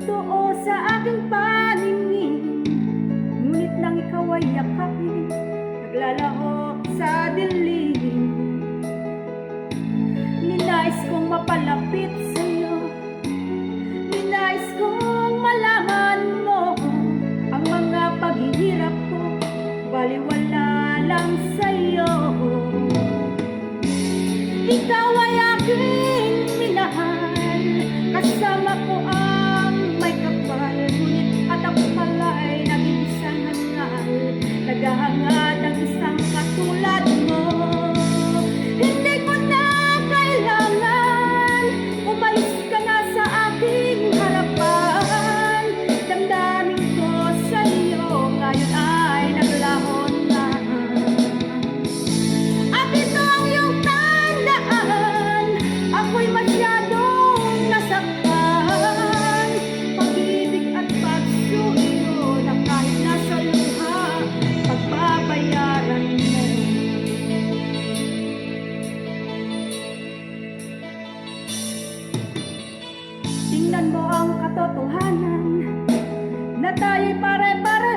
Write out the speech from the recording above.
totoo sa aking paningin, ngunit nang ikaw ay yakapin, naglalahok sa dilim. Ninais kong mapalapit sa'yo, ninais kong malaman mo ang mga paghihirap ko, baliwala lang sa'yo. Ikaw ay aking minahal, kasama ko ang may kapal, ngunit at ako pala'y naging isang hangal, naghahangad ng isang katulad mo. Hindi ko na kailangan, umalis ka na sa aking harapan. Damdamin ko sa iyo ngayon ay naglaho na, at ito ang iyong tandaan, ako'y masyadong nasaktan. Pag-ibig at pagsuyo na kahit nasa luha, pagbabayaran mo. Tingnan mo ang katotohanan, na tayo'y pare-pare